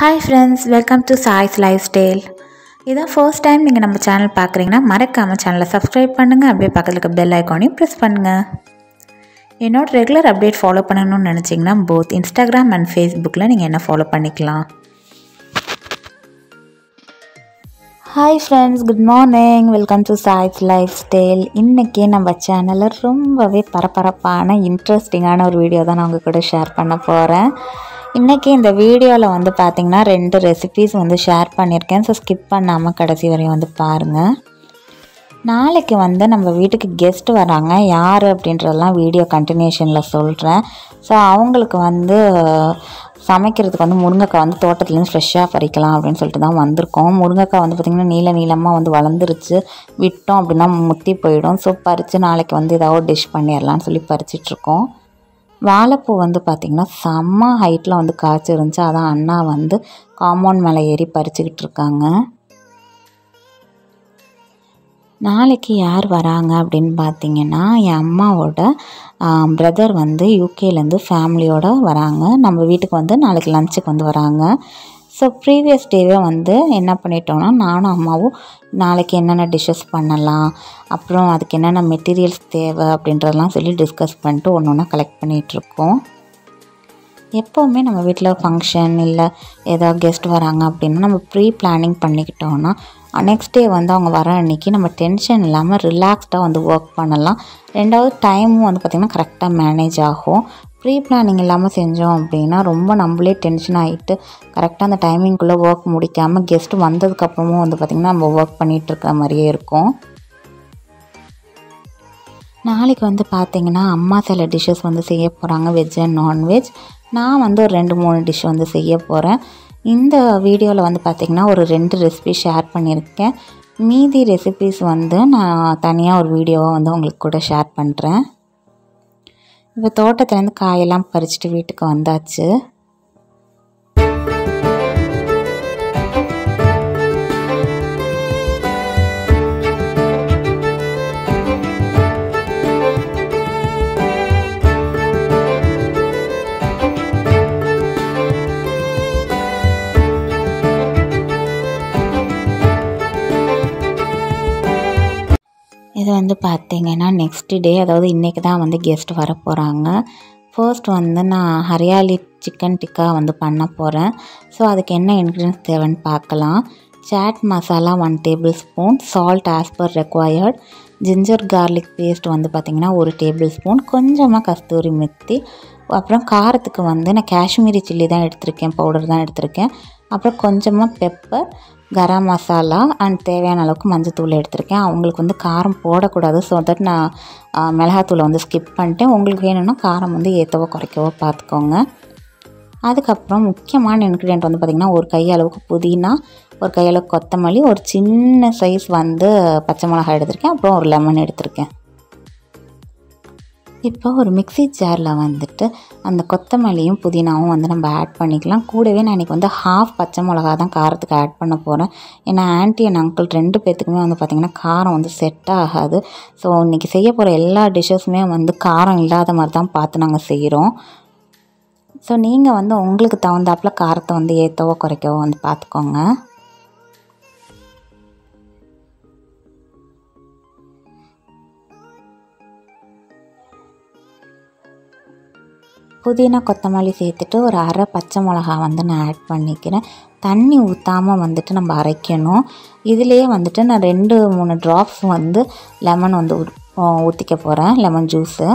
Hi friends, welcome to saislifestyle. This is first time you நம்ம channel பார்க்குறீங்கன்னா மறக்காம சேனலை சப்ஸ்கிரைப் பண்ணுங்க. அப்படியே பக்கத்துல இருக்க பெல் ஐகானையும் பிரஸ் பண்ணுங்க. என்னோட ரெகுலர் அப்டேட் ஃபாலோ பண்ணணும்னு நினைச்சீங்கன்னா both Instagram and Facebookல நீங்க என்ன ஃபாலோ பண்ணிக்கலாம். Hi friends, good morning. Welcome to saislifestyle. இன்னைக்கு நம்ம சேனல்ல ரொம்பவே பரபரப்பான இன்ட்ரஸ்டிங்கான ஒரு வீடியோ தான் நான் உங்க கூட ஷேர் பண்ண போறேன். இன்றைக்கி இந்த வீடியோவில் வந்து பார்த்திங்கன்னா 2 ரெசிபீஸ் வந்து ஷேர் பண்ணியிருக்கேன். ஸோ ஸ்கிப் பண்ணாமல் கடைசி வரையும் வந்து பாருங்கள். நாளைக்கு வந்து நம்ம வீட்டுக்கு கெஸ்ட் வராங்க. யார் அப்படின்றதெல்லாம் வீடியோ கண்டினியூஷனில் சொல்கிறேன். ஸோ அவங்களுக்கு வந்து சமைக்கிறதுக்கு வந்து முருங்கைக்காய் வந்து தோட்டத்துலேருந்து ஃப்ரெஷ்ஷாக பறிக்கலாம் அப்படின்னு சொல்லிட்டு தான் வந்திருக்கோம். முருங்கைக்காய் வந்து பார்த்திங்கன்னா நீளமாக வந்து வளர்ந்துருச்சு. விட்டோம் அப்படின்னா முத்தி போயிடும். ஸோ பறித்து நாளைக்கு வந்து ஏதாவது டிஷ் பண்ணிடலான்னு சொல்லி பறிச்சிட்ருக்கோம். வாழைப்பூ வந்து பார்த்திங்கன்னா செம்ம ஹைட்டில் வந்து காய்ச்சி இருந்துச்சு. அதான் அண்ணா வந்து காம்பவுண்ட் மேலே ஏறி பறிச்சுக்கிட்டு இருக்காங்க. நாளைக்கு யார் வராங்க அப்படின்னு பார்த்திங்கன்னா என் அம்மாவோட பிரதர் வந்து யூகேலேருந்து ஃபேமிலியோடு வராங்க. நம்ம வீட்டுக்கு வந்து நாளைக்கு லஞ்சுக்கு வந்து வராங்க. ஸோ ப்ரீவியஸ் டேவே வந்து என்ன பண்ணிட்டோன்னா நானும் அம்மாவும் நாளைக்கு என்னென்ன டிஷ்ஷஸ் பண்ணலாம், அப்புறம் அதுக்கு என்னென்ன மெட்டீரியல்ஸ் தேவை அப்படின்றதெல்லாம் சொல்லி டிஸ்கஸ் பண்ணிட்டு ஒன்று ஒன்றா கலெக்ட் பண்ணிகிட்ருக்கோம். எப்போவுமே நம்ம வீட்டில் ஃபங்க்ஷன் இல்லை ஏதாவது கெஸ்ட் வராங்க அப்படின்னா நம்ம ப்ரீ பிளானிங் பண்ணிக்கிட்டோன்னா நெக்ஸ்ட் டே வந்து அவங்க வர அன்றைக்கி நம்ம டென்ஷன் இல்லாமல் ரிலாக்ஸ்டாக வந்து ஒர்க் பண்ணலாம். ரெண்டாவது டைமும் வந்து பார்த்திங்கன்னா கரெக்டாக மேனேஜ் ஆகும். ப்ரீ பிளானிங் இல்லாமல் செஞ்சோம் அப்படின்னா ரொம்ப நம்மளே டென்ஷன் ஆகிட்டு கரெக்டாக அந்த டைமிங்குள்ளே ஒர்க் முடிக்காமல் கெஸ்ட்டு வந்ததுக்கப்புறமும் வந்து பார்த்திங்கன்னா நம்ம ஒர்க் பண்ணிகிட்டு இருக்கிற மாதிரியே இருக்கும். நாளைக்கு வந்து பார்த்திங்கன்னா அம்மா சில டிஷ்ஷஸ் வந்து செய்ய போகிறாங்க, வெஜ் அண்ட் நான்வெஜ். நான் வந்து ஒரு 2-3 டிஷ் வந்து செய்ய போகிறேன். இந்த வீடியோவில் வந்து பார்த்திங்கன்னா ஒரு 2 ரெசிபி ஷேர் பண்ணியிருக்கேன். மீதி ரெசிபீஸ் வந்து நான் தனியாக ஒரு வீடியோவாக வந்து உங்களுக்கு கூட ஷேர் பண்ணுறேன். இப்போ தோட்டத்துலேருந்து காயெல்லாம் பறிச்சுட்டு வீட்டுக்கு வந்தாச்சு. இது வந்து பார்த்திங்கன்னா நெக்ஸ்ட் டே, அதாவது இன்றைக்கி தான் வந்து கெஸ்ட் வர போகிறாங்க. ஃபர்ஸ்ட் வந்து நான் ஹரியாலி சிக்கன் டிக்கா வந்து பண்ண போகிறேன். ஸோ அதுக்கு என்ன இன்க்ரீடியன்ஸ் தேவைன்னு பார்க்கலாம். Chaat masala 1 table spoon, salt as per required, ginger garlic paste வந்து பார்த்திங்கன்னா 1 டேபிள் ஸ்பூன், கொஞ்சமாக கஸ்தூரி மெத்தி, அப்புறம் காரத்துக்கு வந்து நான் காஷ்மீரி சில்லி தான் எடுத்திருக்கேன், பவுடர் தான் எடுத்திருக்கேன். அப்புறம் கொஞ்சமாக பெப்பர், கரம் மசாலா அண்ட் தேவையான அளவுக்கு மஞ்சத்தூள் எடுத்திருக்கேன். அவங்களுக்கு வந்து காரம் போடக்கூடாது. ஸோ தட் நான் மிளகாத்தூளை வந்து ஸ்கிப் பண்ணிட்டேன். உங்களுக்கு வேணும்னா காரம் வந்து ஏற்றவோ குறைக்கவோ பார்த்துக்கோங்க. அதுக்கப்புறம் முக்கியமான இன்க்ரீடியன்ட் வந்து பார்த்திங்கன்னா 1 கை அளவுக்கு புதினா, 1 கை அளவுக்கு கொத்தமல்லி, ஒரு சின்ன சைஸ் வந்து பச்சை மிளகாய் எடுத்திருக்கேன், அப்புறம் ஒரு லெமன் எடுத்திருக்கேன். இப்போ ஒரு மிக்ஸி ஜாரில் வந்துட்டு அந்த கொத்தமல்லியும் புதினாவும் வந்து நம்ம ஆட் பண்ணிக்கலாம். கூடவே நான் இன்றைக்கி வந்து 1/2 பச்சை மிளகா தான் காரத்துக்கு ஆட் பண்ண போகிறேன். ஏன்னா ஆன்ட்டி அண்ட் அங்கிள் 2 பேர்த்துக்குமே வந்து பார்த்திங்கன்னா காரம் வந்து செட் ஆகாது. ஸோ இன்றைக்கி செய்ய போகிற எல்லா டிஷ்ஷஸுமே வந்து காரம் இல்லாத மாதிரி தான் பார்த்து நாங்கள் செய்கிறோம். ஸோ நீங்கள் வந்து உங்களுக்கு தகுந்தாப்பில் காரத்தை வந்து ஏற்றவோ குறைக்கவோ வந்து பார்த்துக்கோங்க. புதினா கொத்தமல்லி சேர்த்துட்டு ஒரு 1/2 பச்சை மிளகா வந்து நான் ஆட் பண்ணிக்கிறேன். தண்ணி ஊற்றாமல் வந்துட்டு நம்ம அரைக்கணும். இதிலேயே வந்துட்டு நான் 2-3 ட்ராப்ஸ் வந்து லெமன் வந்து ஊற்றிக்க போகிறேன், லெமன் ஜூஸு.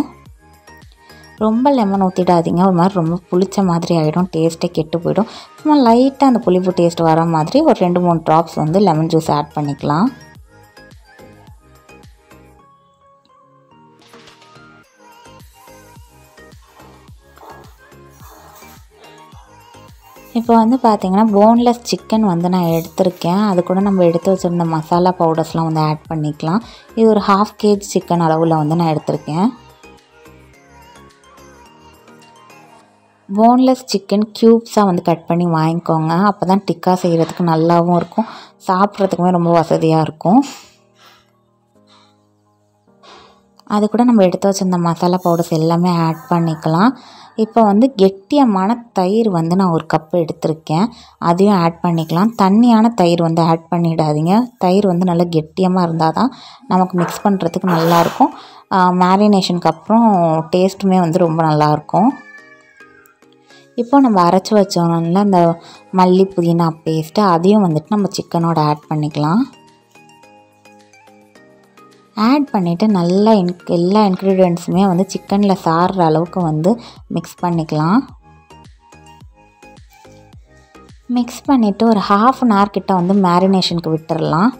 ரொம்ப லெமன் ஊற்றிடாதீங்க, ஒரு மாதிரி ரொம்ப புளிச்ச மாதிரி ஆகிடும், டேஸ்ட்டே கெட்டு போயிடும். சும்மா லைட்டாக அந்த புளிப்பு டேஸ்ட் வர மாதிரி ஒரு 2-3 ட்ராப்ஸ் வந்து லெமன் ஜூஸ் ஆட் பண்ணிக்கலாம். இப்போ வந்து பார்த்திங்கன்னா போன்லெஸ் சிக்கன் வந்து நான் எடுத்திருக்கேன். அது கூட நம்ம எடுத்து வச்சுருந்த மசாலா பவுடர்ஸ்லாம் வந்து ஆட் பண்ணிக்கலாம். இது ஒரு 1/2 kg சிக்கன் அளவில் வந்து நான் எடுத்திருக்கேன். போன்லெஸ் சிக்கன் க்யூப்ஸாக வந்து கட் பண்ணி வாங்கிக்கோங்க. அப்போ தான் டிக்கா செய்கிறதுக்கு நல்லாவும் இருக்கும், சாப்பிட்றதுக்குமே ரொம்ப வசதியாக இருக்கும். அது கூட நம்ம எடுத்து வச்சுருந்த மசாலா பவுடர்ஸ் எல்லாமே ஆட் பண்ணிக்கலாம். இப்போ வந்து கெட்டியமான தயிர் வந்து நான் ஒரு கப்பு எடுத்திருக்கேன், அதையும் ஆட் பண்ணிக்கலாம். தண்ணியான தயிர் வந்து ஆட் பண்ணிடாதீங்க. தயிர் வந்து நல்லா கெட்டியமாக இருந்தால் தான் நமக்கு மிக்ஸ் பண்ணுறதுக்கு நல்லாயிருக்கும். மேரினேஷனுக்கு அப்புறம் டேஸ்ட்டுமே வந்து ரொம்ப நல்லாயிருக்கும். இப்போ நம்ம அரைச்சி வச்சோம்ல அந்த மல்லி புதினா பேஸ்ட்டு, அதையும் வந்துட்டு நம்ம சிக்கனோட ஆட் பண்ணிக்கலாம். ஆட் பண்ணிவிட்டு நல்லா எல்லா இன்க்ரீடியன்ட்ஸுமே வந்து சிக்கனில் சாறுற அளவுக்கு வந்து மிக்ஸ் பண்ணிக்கலாம். மிக்ஸ் பண்ணிவிட்டு ஒரு ½ அன் ஹவர் கிட்ட வந்து மேரினேஷனுக்கு விட்டுடலாம்.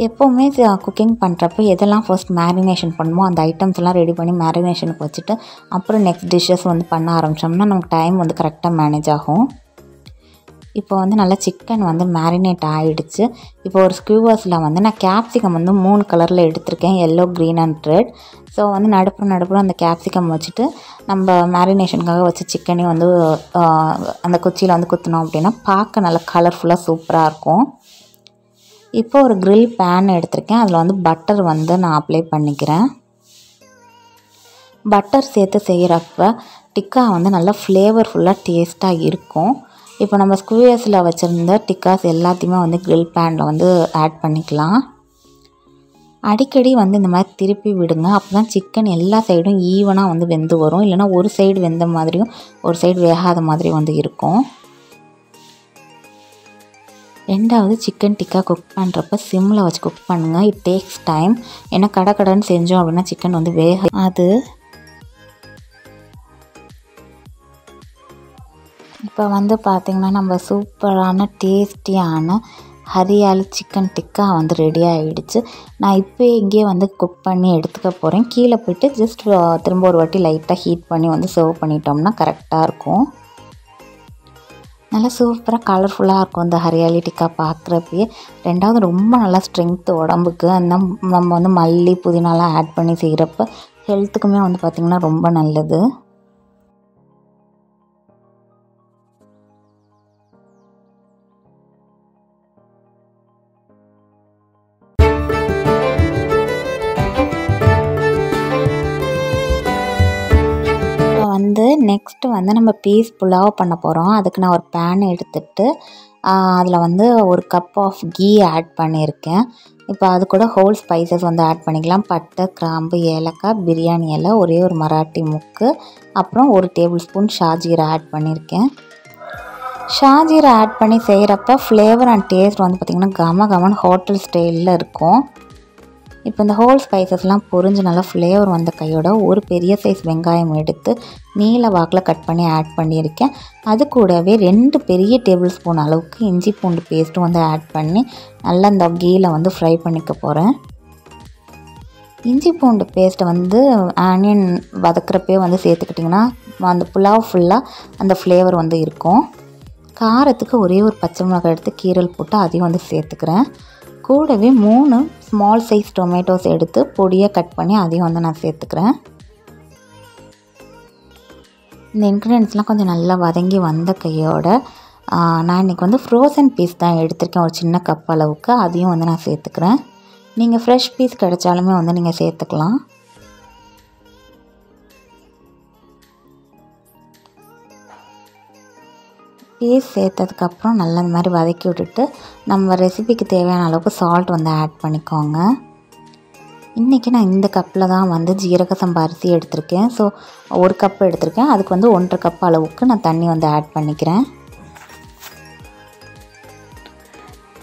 எப்போவுமே குக்கிங் பண்ணுறப்ப எதெல்லாம் ஃபர்ஸ்ட் மேரினேஷன் பண்ணுமோ அந்த ஐட்டம்ஸ் எல்லாம் ரெடி பண்ணி மேரினேஷனுக்கு வச்சுட்டு அப்புறம் நெக்ஸ்ட் டிஷ்ஷஸ் வந்து பண்ண ஆரம்பித்தோம்னா நமக்கு டைம் வந்து கரெக்டாக மேனேஜ் ஆகும். இப்போ வந்து நல்லா சிக்கன் வந்து மேரினேட் ஆகிடுச்சு. இப்போ ஒரு ஸ்க்யூவர்ஸில் வந்து நான் கேப்சிகம் வந்து 3 கலரில் எடுத்திருக்கேன், yellow, green and red. So வந்து நடுப்புற அந்த கேப்சிகம் வச்சுட்டு நம்ம மேரினேஷனுக்காக வச்ச சிக்கனையும் வந்து அந்த குச்சியில் வந்து குத்தினோம் அப்படின்னா பார்க்க நல்லா கலர்ஃபுல்லாக சூப்பராக இருக்கும். இப்போ ஒரு க்ரில் பேன் எடுத்திருக்கேன், அதில் வந்து பட்டர் வந்து நான் அப்ளை பண்ணிக்கிறேன். பட்டர் சேர்த்து செய்கிறப்ப டிக்கா வந்து நல்லா ஃப்ளேவர்ஃபுல்லாக டேஸ்ட்டாக இருக்கும். இப்போ நம்ம ஸ்குவர்ஸில் வச்சுருந்த டிக்காஸ் எல்லாத்தையுமே வந்து க்ரில் பேனில் வந்து ஆட் பண்ணிக்கலாம். அடிக்கடி வந்து இந்த மாதிரி திருப்பி விடுங்க, அப்போ தான் சிக்கன் எல்லா சைடும் ஈவனாக வந்து வெந்து வரும். இல்லைனா ஒரு சைடு வெந்த மாதிரியும் ஒரு சைடு வேகாத மாதிரியும் வந்து இருக்கும். ரெண்டாவது சிக்கன் டிக்கா குக் பண்ணுறப்ப சிம்மில் வச்சு குக் பண்ணுங்கள். It takes time. ஏன்னா கடன்னு செஞ்சோம் அப்படின்னா சிக்கன் வந்து அது. இப்போ வந்து பார்த்திங்கன்னா நம்ம சூப்பரான டேஸ்டியான ஹரியாலி சிக்கன் டிக்கா வந்து ரெடி ஆகிடுச்சு. நான் இப்போ இங்கேயே வந்து குக் பண்ணி எடுத்துக்க போகிறேன். கீழே போய்ட்டு ஜஸ்ட் திரும்ப ஒரு வாட்டி லைட்டாக ஹீட் பண்ணி வந்து சர்வ் பண்ணிட்டோம்னா கரெக்டாக இருக்கும். நல்லா சூப்பராக கலர்ஃபுல்லாக இருக்கும் இந்த ஹரியாலி டிக்கா பார்க்குறப்பயே. ரெண்டாவது ரொம்ப நல்லா ஸ்ட்ரென்த்து உடம்புக்கு. அந்த நம்ம வந்து மல்லி புதினாலாம் ஆட் பண்ணி செய்கிறப்ப ஹெல்த்துக்குமே வந்து பார்த்திங்கன்னா ரொம்ப நல்லது. வந்து நெக்ஸ்ட்டு வந்து நம்ம பீஸ் புலாவ் பண்ண போகிறோம். அதுக்கு நான் ஒரு பேன் எடுத்துகிட்டு அதில் வந்து ஒரு கப் ஆஃப் கீ ஆட் பண்ணியிருக்கேன். இப்போ அது கூட ஹோல் ஸ்பைசஸ் வந்து ஆட் பண்ணிக்கலாம். பட்டை, கிராம்பு, ஏலக்காய், பிரியாணி இலை, ஒரே ஒரு மராட்டி முக்கு, அப்புறம் 1 டேபிள் ஸ்பூன் ஷாஜீரா ஆட் பண்ணியிருக்கேன். ஷாஜீரா ஆட் பண்ணி செய்கிறப்ப ஃப்ளேவர் அண்ட் டேஸ்ட் வந்து பார்த்திங்கன்னா கமன் ஹோட்டல் ஸ்டைலில் இருக்கும். இப்போ இந்த ஹோல் ஸ்பைசஸ்லாம் பொரிஞ்சு நல்லா ஃப்ளேவர் வந்த கையோட ஒரு பெரிய சைஸ் வெங்காயம் எடுத்து நீல வாக்கில் கட் பண்ணி ஆட் பண்ணியிருக்கேன். அது கூடவே 2 பெரிய டேபிள் ஸ்பூன் அளவுக்கு இஞ்சி பூண்டு பேஸ்ட்டும் வந்து ஆட் பண்ணி நல்லா இந்த கீயில் வந்து ஃப்ரை பண்ணிக்க போகிறேன். இஞ்சி பூண்டு பேஸ்ட்டை வந்து ஆனியன் வதக்கிறப்பே வந்து சேர்த்துக்கிட்டிங்கன்னா அந்த புலாவ் ஃபுல்லாக அந்த ஃப்ளேவர் வந்து இருக்கும். காரத்துக்கு ஒரே ஒரு பச்சை மிளகாய் எடுத்து கீரல் போட்டு அதையும் வந்து சேர்த்துக்கிறேன். கூடவே 3 ஸ்மால் சைஸ் டொமேட்டோஸ் எடுத்து பொடியாக கட் பண்ணி அதையும் வந்து நான் சேர்த்துக்கிறேன். இந்த இன்க்ரீடியன்ட்ஸ்லாம் கொஞ்சம் நல்லா வதங்கி வந்த கையோட நான் இன்றைக்கி வந்து ஃப்ரோசன் பீஸ் தான் எடுத்திருக்கேன், ஒரு சின்ன கப் அளவுக்கு. அதையும் வந்து நான் சேர்த்துக்கிறேன். நீங்கள் ஃப்ரெஷ் பீஸ் கிடைச்சாலுமே வந்து நீங்கள் சேர்த்துக்கலாம். பீஸ் சேர்த்ததுக்கப்புறம் நல்லா இந்த மாதிரி வதக்கி விட்டுட்டு நம்ம ரெசிபிக்கு தேவையான அளவுக்கு சால்ட் வந்து ஆட் பண்ணிக்கோங்க. இன்றைக்கி நான் இந்த கப்பில் தான் வந்து ஜீரக சம்பா அரிசி எடுத்திருக்கேன். ஸோ 1 கப் எடுத்திருக்கேன். அதுக்கு வந்து 1.5 கப் அளவுக்கு நான் தண்ணி வந்து ஆட் பண்ணிக்கிறேன்.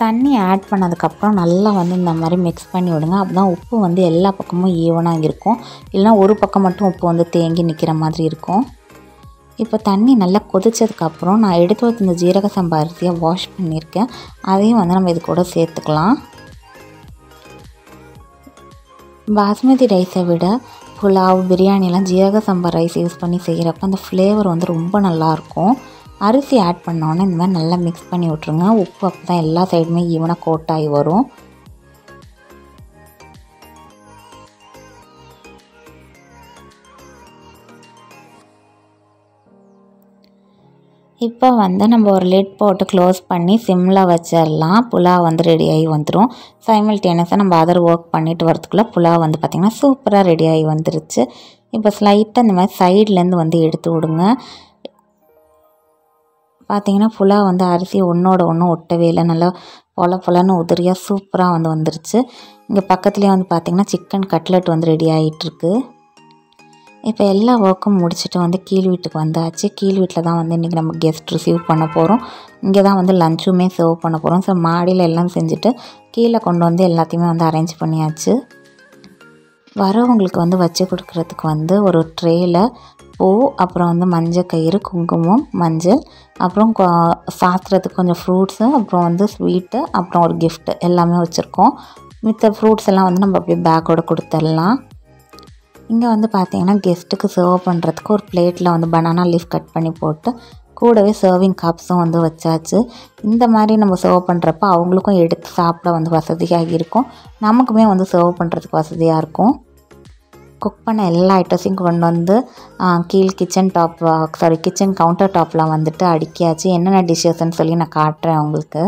தண்ணி ஆட் பண்ணதுக்கப்புறம் நல்லா வந்து இந்த மாதிரி மிக்ஸ் பண்ணி விடுங்க. அப்போ தான் உப்பு வந்து எல்லா பக்கமும் ஈவனாக இருக்கும். இல்லைனா ஒரு பக்கம் மட்டும் உப்பு வந்து தேங்கி நிற்கிற மாதிரி இருக்கும். இப்போ தண்ணி நல்லா கொதிச்சதுக்கப்புறம் நான் எடுத்து வச்ச இந்த ஜீரக சம்பா அரிசியை வாஷ் பண்ணியிருக்கேன். அதையும் வந்து நம்ம இது கூட சேர்த்துக்கலாம். பாஸ்மதி ரைஸை விட புலாவ், பிரியாணிலாம் ஜீரக சம்பா ரைஸ் யூஸ் பண்ணி செய்கிறப்ப அந்த ஃப்ளேவர் வந்து ரொம்ப நல்லாயிருக்கும். அரிசி ஆட் பண்ணோன்னே இந்த மாதிரி நல்லா மிக்ஸ் பண்ணி விட்ருங்க. உப்பு அப்போ தான் எல்லா சைடுமே ஈவனாக கோட் ஆகி வரும். இப்போ வந்து நம்ம ஒரு லிட் போட்டு க்ளோஸ் பண்ணி சிம்மில் வச்சிடலாம். புலாவ் வந்து ரெடி ஆகி வந்துடும். சைமல்டேனியஸாக நம்ம அதர் ஒர்க் பண்ணிட்டு வரதுக்குள்ளே புலாவ் வந்து பார்த்திங்கன்னா சூப்பராக ரெடி ஆகி வந்துருச்சு. இப்போ ஸ்லைட்டாக இந்த மாதிரி சைட்லேருந்து வந்து எடுத்து விடுங்க. பார்த்திங்கன்னா ஃபுல்லாக வந்து அரிசி ஒன்றோட ஒன்று ஒட்டவே இல்லை, நல்லா பொலன்னு உதிரியாக சூப்பராக வந்து வந்துருச்சு. இங்கே பக்கத்துலேயே வந்து பார்த்திங்கன்னா சிக்கன் கட்லெட் வந்து ரெடி ஆகிட்டுருக்கு. இப்போ எல்லா ஒர்க்கும் முடிச்சுட்டு வந்து கீழ் வீட்டுக்கு வந்தாச்சு. கீழ் வீட்டில் தான் வந்து இன்றைக்கி நம்ம கெஸ்ட் ரிசீவ் பண்ண போகிறோம். இங்கே தான் வந்து லஞ்சுமே சர்வ் பண்ண போகிறோம். ஸோ மாடியில் எல்லாம் செஞ்சுட்டு கீழே கொண்டு வந்து எல்லாத்தையுமே வந்து அரேஞ்ச் பண்ணியாச்சு. வரவங்களுக்கு வந்து வச்சு கொடுக்குறதுக்கு வந்து ஒரு ட்ரேயில் பூ, அப்புறம் வந்து மஞ்சள் கயிறு, குங்குமம், மஞ்சள், அப்புறம் சாத்துறதுக்கு கொஞ்சம் ஃப்ரூட்ஸு, அப்புறம் வந்து ஸ்வீட்டு, அப்புறம் ஒரு கிஃப்ட்டு எல்லாமே வச்சுருக்கோம். மித்த ஃப்ரூட்ஸ் எல்லாம் வந்து நம்ம அப்படியே பேக்கோடு கொடுத்துடலாம். இங்கே வந்து பார்த்திங்கன்னா கெஸ்ட்டுக்கு சர்வ் பண்ணுறதுக்கு ஒரு பிளேட்டில் வந்து பனானா லீஃப் கட் பண்ணி போட்டு கூடவே சர்விங் கப்ஸும் வந்து வச்சாச்சு. இந்த மாதிரி நம்ம சர்வ் பண்ணுறப்ப அவங்களுக்கும் எடுத்து சாப்பிட வந்து வசதியாக இருக்கும், நமக்குமே வந்து சர்வ் பண்ணுறதுக்கு வசதியாக இருக்கும். குக் பண்ண எல்லா ஐட்டத்தையும் கொண்டு வந்து கிச்சன் கவுண்டர் டாப்பில் வந்துட்டு அடுக்கியாச்சு. என்னென்ன டிஷ்ஷஸ்ன்னு சொல்லி நான் காட்டுறேன் உங்களுக்கு.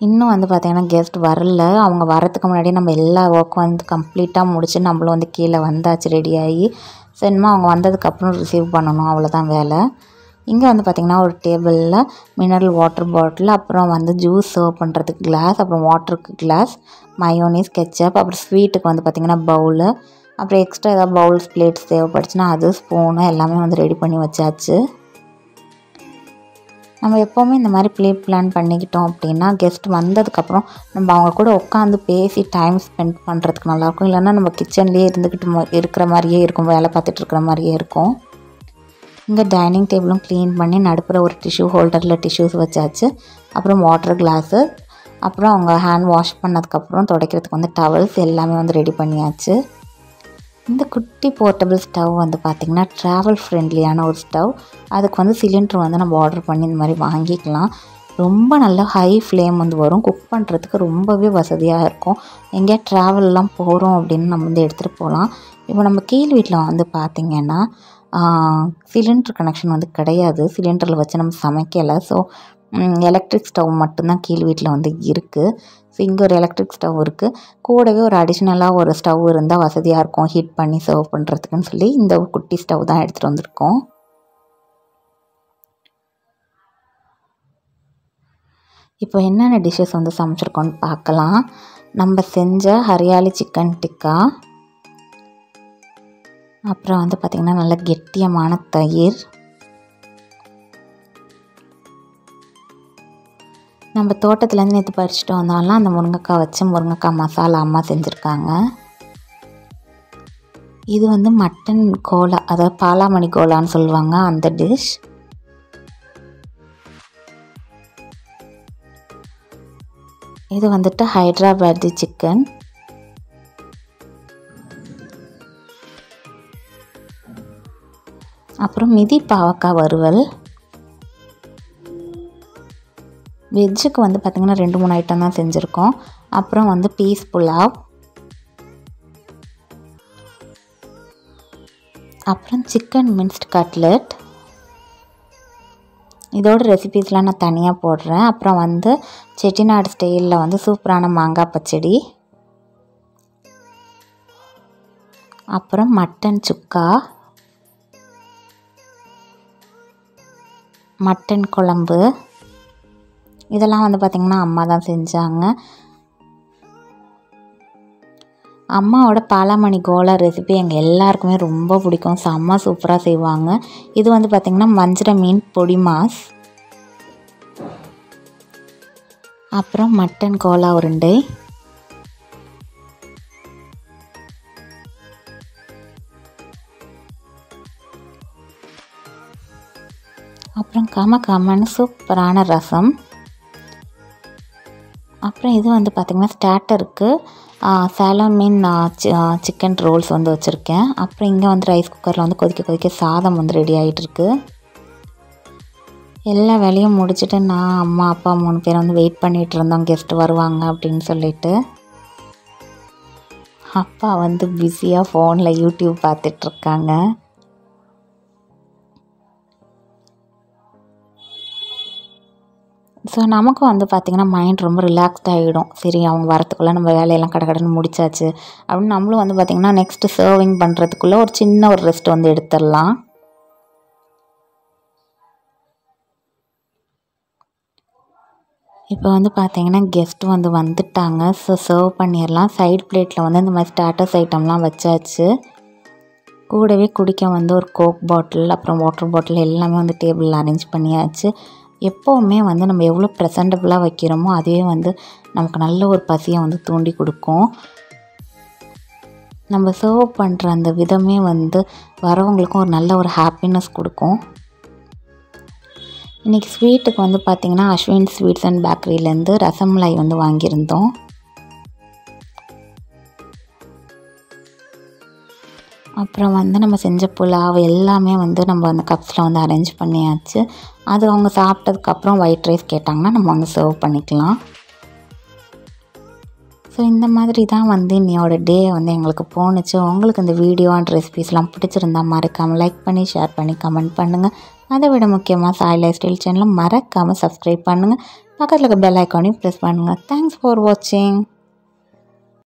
இன்னும் வந்து பார்த்திங்கன்னா கெஸ்ட் வரல. அவங்க வரத்துக்கு முன்னாடி நம்ம எல்லா ஒர்க்கும் வந்து கம்ப்ளீட்டாக முடிச்சு நம்மளும் வந்து கீழே வந்தாச்சு ரெடியாகி. சரிமா அவங்க வந்ததுக்கப்புறம் ரிசீவ் பண்ணணும், அவ்வளோதான் வேலை. இங்கே வந்து பார்த்திங்கன்னா ஒரு டேபிளில் மினரல் வாட்டர் பாட்டில், அப்புறம் வந்து ஜூஸ் சர்வ் பண்ணுறதுக்கு கிளாஸ், அப்புறம் வாட்டருக்கு கிளாஸ், மயோனீஸ், கெச்சப், அப்புறம் ஸ்வீட்டுக்கு வந்து பார்த்திங்கன்னா பவுலு, அப்புறம் எக்ஸ்ட்ரா ஏதாவது பவுல்ஸ் பிளேட்ஸ் தேவைப்படுச்சுன்னா அது, ஸ்பூனு எல்லாமே வந்து ரெடி பண்ணி வச்சாச்சு. நம்ம எப்போவுமே இந்த மாதிரி பிளான் பண்ணிக்கிட்டோம் அப்படின்னா கெஸ்ட் வந்ததுக்கப்புறம் நம்ம அவங்க கூட உட்காந்து பேசி டைம் ஸ்பெண்ட் பண்ணுறதுக்கு நல்லாயிருக்கும். இல்லைன்னா நம்ம கிச்சன்லேயே இருக்கிற மாதிரியே இருக்கும், வேலை பார்த்துட்டு இருக்கிற மாதிரியே இருக்கும். இங்கே டைனிங் டேபிளும் க்ளீன் பண்ணி நடுப்புற ஒரு டிஷ்யூ ஹோல்டரில் டிஷ்யூஸ் வச்சாச்சு. அப்புறம் வாட்டர் கிளாஸு, அப்புறம் அவங்க ஹேண்ட் வாஷ் பண்ணதுக்கப்புறம் துடைக்கிறதுக்கு வந்து டவல்ஸ் எல்லாமே வந்து ரெடி பண்ணியாச்சு. இந்த குட்டி போர்ட்டபிள் ஸ்டவ் வந்து பார்த்திங்கன்னா ட்ராவல் ஃப்ரெண்ட்லியான ஒரு ஸ்டவ். அதுக்கு வந்து சிலிண்டர் வந்து நம்ம ஆர்டர் பண்ணி இந்த மாதிரி வாங்கிக்கலாம். ரொம்ப நல்லா ஹை ஃப்ளேம் வந்து வரும், குக் பண்ணுறதுக்கு ரொம்பவே வசதியாக இருக்கும். எங்கேயா ட்ராவல்லாம் போகிறோம் அப்படின்னு நம்ம வந்து எடுத்துகிட்டு போகலாம். இப்போ நம்ம கீழ் வீட்டில் வந்து பார்த்திங்கன்னா சிலிண்டர் கனெக்ஷன் வந்து கிடையாது, சிலிண்டரில் வச்சு நம்ம சமைக்கலை. ஸோ எலக்ட்ரிக் ஸ்டவ் மட்டும்தான் கீழ் வீட்டில் வந்து இருக்குது. ஸோ இங்கே ஒரு எலக்ட்ரிக் ஸ்டவ் இருக்குது, கூடவே ஒரு அடிஷ்னலாக ஒரு ஸ்டவ் இருந்தால் வசதியாக இருக்கும் ஹீட் பண்ணி சர்வ் பண்ணுறதுக்குன்னு சொல்லி இந்த குட்டி ஸ்டவ் தான் எடுத்துகிட்டு வந்திருக்கோம். இப்போ என்னென்ன டிஷ்ஷஸ் வந்து சமைச்சிருக்கோன்னு பார்க்கலாம். நம்ம செஞ்ச ஹரியாலி சிக்கன் டிக்கா, அப்புறம் வந்து பார்த்திங்கன்னா நல்ல கெட்டியமான தயிர், நம்ம தோட்டத்துலேருந்து நேற்று பறிச்சுட்டு வந்தாலும் அந்த முருங்கைக்காய் வச்சு முருங்கைக்காய் மசாலா அம்மா செஞ்சுருக்காங்க. இது வந்து மட்டன் கோலா, அதாவது பாலாமணி கோலான்னு சொல்லுவாங்க அந்த டிஷ். இது வந்துட்டு ஹைதராபாதி சிக்கன். அப்புறம் மிதி பாவக்காய் வறுவல். வெஜ்ஜுக்கு வந்து பார்த்திங்கன்னா 2-3 ஐட்டம் தான் செஞ்சுருக்கோம். அப்புறம் வந்து பீஸ் புலாவ், அப்புறம் சிக்கன் மின்ஸ்ட் கட்லெட். இதோட ரெசிபீஸ்லாம் நான் தனியாக போடுறேன். அப்புறம் வந்து செட்டிநாடு ஸ்டைலில் வந்து சூப்பரான மாங்காய் பச்சடி, அப்புறம் மட்டன் சுக்கா, மட்டன் குழம்பு. இதெல்லாம் வந்து பார்த்திங்கன்னா அம்மா தான் செஞ்சாங்க. அம்மாவோட பாலாமணி கோலா ரெசிபி எங்கள் எல்லாருக்குமே ரொம்ப பிடிக்கும், செம்ம சூப்பராக செய்வாங்க. இது வந்து பார்த்திங்கன்னா வஞ்சர மீன் பொடி மாஸ், அப்புறம் மட்டன் கோலா உருண்டை, அப்புறம் கமன்னு சூப்பரான ரசம். அப்புறம் இது வந்து பார்த்திங்கன்னா ஸ்டார்டருக்கு சேலன் மீன் சிக்கன் ரோல்ஸ் வந்து வச்சுருக்கேன். அப்புறம் இங்கே வந்து ரைஸ் குக்கரில் வந்து கொதிக்க சாதம் வந்து ரெடி ஆகிட்டுருக்கு. எல்லா வேலையும் முடிச்சுட்டு நான் அம்மா அப்பா 3 பேர் வந்து வெயிட் பண்ணிகிட்டு இருந்தோம் கெஸ்ட்டு வருவாங்க அப்படின்னு சொல்லிட்டு. அப்பா வந்து பிஸியாக ஃபோனில் யூடியூப் பார்த்துட்ருக்காங்க. ஸோ நமக்கும் வந்து பார்த்திங்கன்னா மைண்ட் ரொம்ப ரிலாக்ஸ்ட் ஆகிடும். சரி அவங்க வரத்துக்குள்ளே நம்ம வேலையெல்லாம் கடகடன்னு முடிச்சாச்சு அப்படின்னு நம்மளும் வந்து பார்த்திங்கன்னா நெக்ஸ்ட்டு சர்விங் பண்ணுறதுக்குள்ளே ஒரு சின்ன ஒரு ரெஸ்ட் வந்து எடுத்துடலாம். இப்போ வந்து பார்த்திங்கன்னா கெஸ்ட்டு வந்து வந்துட்டாங்க. ஸோ சர்வ் பண்ணிடலாம். சைடு பிளேட்டில் வந்து இந்த மாதிரி ஸ்டார்டர்ஸ் ஐட்டம்லாம் வச்சாச்சு. கூடவே குடிக்க வந்து ஒரு கோக் பாட்டில் அப்புறம் வாட்டர் பாட்டில் எல்லாமே வந்து டேபிளில் அரேஞ்ச் பண்ணியாச்சு. எப்போவுமே வந்து நம்ம எவ்வளோ ப்ரெசன்டபுளாக வைக்கிறோமோ அதுவே வந்து நமக்கு நல்ல ஒரு பசியை வந்து தூண்டி கொடுக்கும். நம்ம சர்வ் பண்ணுற அந்த விதமே வந்து வரவங்களுக்கும் ஒரு நல்ல ஒரு ஹாப்பினஸ் கொடுக்கும். இன்றைக்கி ஸ்வீட்டுக்கு வந்து பார்த்திங்கன்னா அஸ்வின் ஸ்வீட்ஸ் அண்ட் பேக்கரியிலேருந்து ரசமலாய் வந்து வாங்கியிருந்தோம். அப்புறம் வந்து நம்ம செஞ்ச புலாவ் எல்லாமே வந்து நம்ம அந்த கப்ஸில் வந்து அரேஞ்ச் பண்ணியாச்சு. அது அவங்க சாப்பிட்டதுக்கப்புறம் ஒயிட் ரைஸ் கேட்டாங்கன்னா நம்ம வந்து சர்வ் பண்ணிக்கலாம். ஸோ இந்த மாதிரி தான் வந்து இன்னையோட டே வந்து எங்களுக்கு போணுச்சு. உங்களுக்கு இந்த வீடியோ அண்ட் ரெசிபீஸ்லாம் பிடிச்சிருந்தா மறக்காமல் லைக் பண்ணி ஷேர் பண்ணி கமெண்ட் பண்ணுங்கள். அதை விட முக்கியமாக சாய் லைஃப் ஸ்டைல் சேனலை மறக்காமல் சப்ஸ்கிரைப் பண்ணுங்கள். பக்கத்தில் இருக்க பெல் ஐக்கானையும் ப்ரெஸ் பண்ணுங்கள். தேங்க்ஸ் ஃபார் வாட்சிங்.